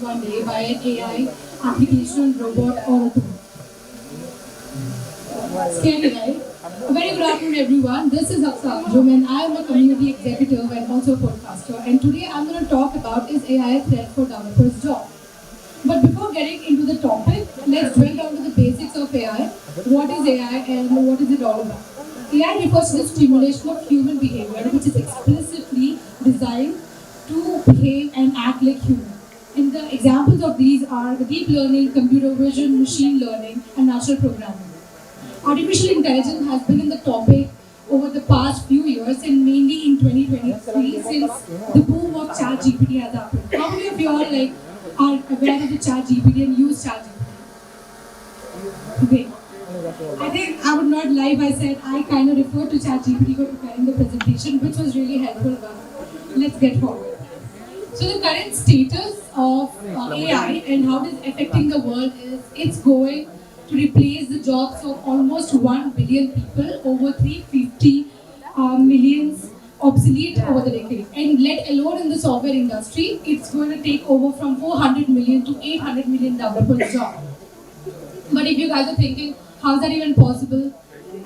one day by an AI application, robot, or a tool. Scary, right? A very good afternoon, everyone. This is Hasfa Anju, and I am a community executive and also a podcaster. And today I'm going to talk about is AI a threat for developers' job? But before getting into the topic, let's drill down to the basics of AI. What is AI and what is it all about? AI refers to the stimulation of human behavior, which is explicitly designed to behave and act like human. And the examples of these are the deep learning, computer vision, machine learning, and natural programming. Artificial intelligence has been in the topic over the past few years and mainly in 2023 since the boom of ChatGPT has happened. How many of you all are aware of the ChatGPT and use ChatGPT? Great. I think I would not lie if I said I kind of referred to ChatGPT for preparing the presentation, which was really helpful. But let's get forward. So the current status of AI and how it is affecting the world is it's going to replace the jobs of almost 1 billion people, over 350 millions obsolete over the decade. And let alone in the software industry, it's going to take over from 400 million to 800 million developers' jobs. But if you guys are thinking, how's that even possible?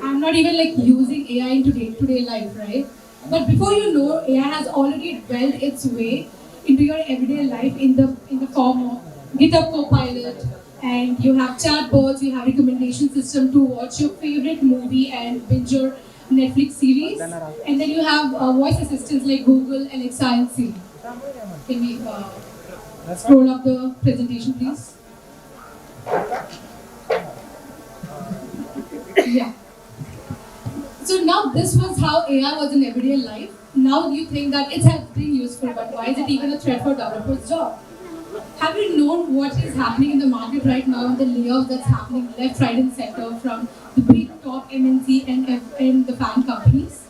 I'm not even using AI into day-to-day life, right? But before you know, AI has already dwelled its way into your everyday life in the form of GitHub Copilot, and you have chatbots, you have recommendation system to watch your favorite movie and binge your Netflix series, and then you have voice assistants like Google, Alexa, and Siri. Can we scroll up the presentation, please? Yeah. So now this was how AI was in everyday life. Now you think that it has been useful, but why is it even a threat for developers' job? Have you known what is happening in the market right now, the layoffs that's happening left, right, and center from the big top MNC and the fan companies?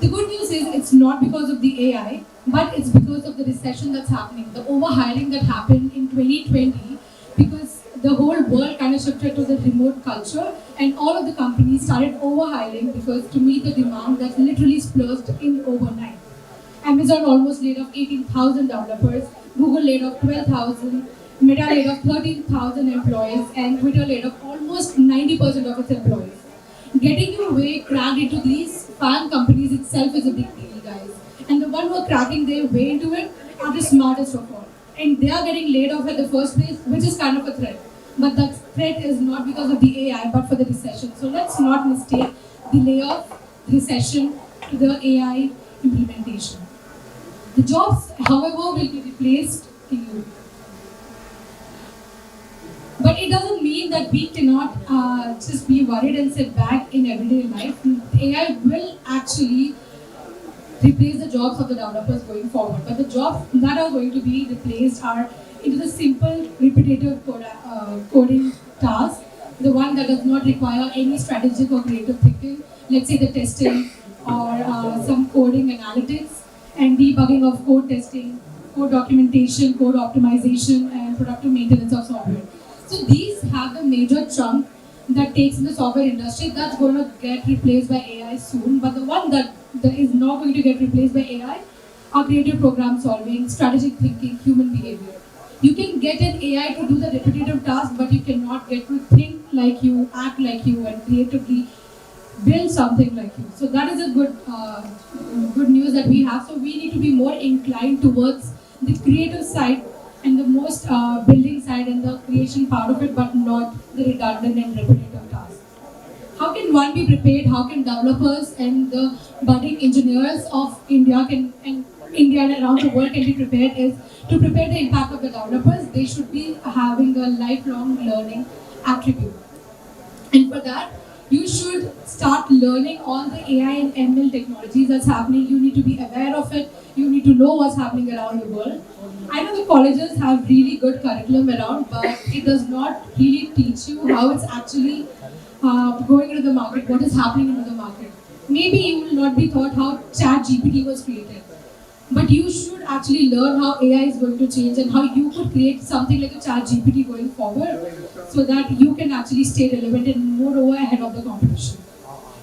The good news is it's not because of the AI, but it's because of the recession that's happening, the overhiring that happened in 2020, because the whole world kind of shifted to the remote culture, and all of the companies started overhiring because to meet the demand that literally splurged in overnight. Amazon almost laid off 18,000 developers, Google laid off 12,000, Meta laid off 13,000 employees, and Twitter laid off almost 90% of its employees. Getting your way cracked into these fan companies itself is a big deal, guys. And the one who are cracking their way into it are the smartest of all. And they are getting laid off at the first place, which is kind of a threat. But that threat is not because of the AI, but for the recession. So let's not mistake the layoff, recession to the AI implementation. The jobs, however, will be replaced in you. But it doesn't mean that we cannot just be worried and sit back in everyday life. AI will actually replace the jobs of the developers going forward. But the jobs that are going to be replaced are into the simple, repetitive coding task, the one that does not require any strategic or creative thinking. Let's say the testing or some coding analytics and debugging of code testing, code documentation, code optimization, and productive maintenance of software. So these have the major chunk that takes in the software industry that's going to get replaced by AI soon. But the one that is not going to get replaced by AI are creative program solving, strategic thinking, human behavior. You can get an AI to do the repetitive task, but you cannot get to think like you, act like you, and creatively build something like you. So that is a good news that we have. So we need to be more inclined towards the creative side and the most building side and the creation part of it, but not the redundant and repetitive tasks. How can one be prepared? How can developers and the budding engineers of India and around the world can be prepared is to prepare the impact of the developers, they should be having a lifelong learning attribute. And for that, you should start learning all the AI and ML technologies that's happening. You need to be aware of it. You need to know what's happening around the world. I know the colleges have really good curriculum around, but it does not really teach you how it's actually going into the market, what is happening into the market. Maybe you will not be taught how ChatGPT was created, but you should actually learn how AI is going to change and how you could create something like a ChatGPT going forward so that you can actually stay relevant and moreover ahead of the competition.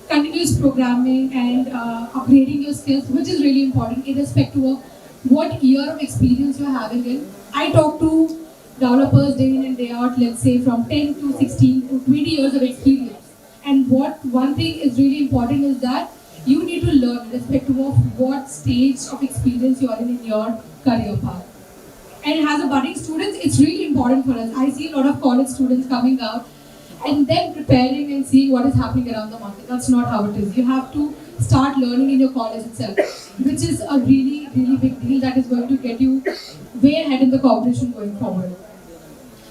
Continuous programming and upgrading your skills, which is really important irrespective of what year of experience you're having in. I talk to developers day in and day out, let's say from 10 to 16 to 20 years of experience. And what one thing is really important is that you need to learn irrespective of what stage of experience you are in your career path. And as a budding student, it's really important for us. I see a lot of college students coming out and then preparing and seeing what is happening around the market. That's not how it is. You have to start learning in your college itself, which is a really, really big deal that is going to get you way ahead in the competition going forward.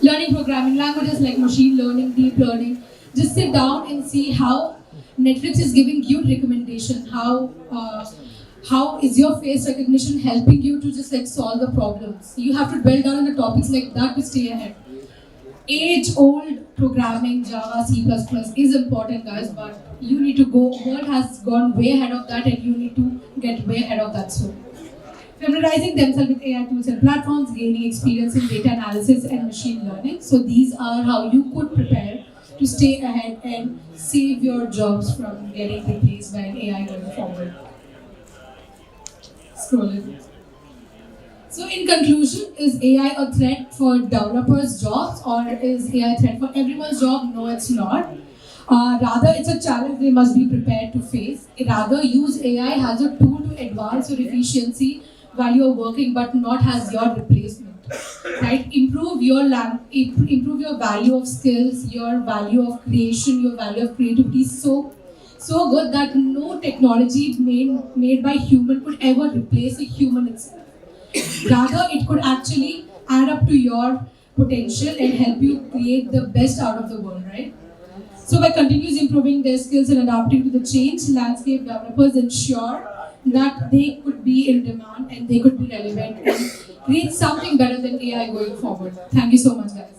Learning programming languages like machine learning, deep learning. Just sit down and see how Netflix is giving you recommendation. How is your face recognition helping you to just like solve the problems? You have to dwell down on the topics like that to stay ahead. Age-old programming, Java, C++ is important, guys, but you need to go. World has gone way ahead of that, and you need to get way ahead of that soon. Familiarizing themselves with AI tools and platforms, gaining experience in data analysis and machine learning. So these are how you could prepare to stay ahead and save your jobs from getting replaced by an AI going forward. Scrolling. So in conclusion, is AI a threat for developers' jobs or is AI a threat for everyone's job? No, it's not. Rather, it's a challenge they must be prepared to face. Rather, use AI as a tool to advance your efficiency while you're working, but not as your replacement. Right? Improve your value of skills, your value of creation, your value of creativity. So good that no technology made by human could ever replace a human itself. Rather, it could actually add up to your potential and help you create the best out of the world, right? So by continuously improving their skills and adapting to the change landscape, developers ensure that they could be in demand and they could be relevant and create something better than AI going forward. Thank you so much, guys.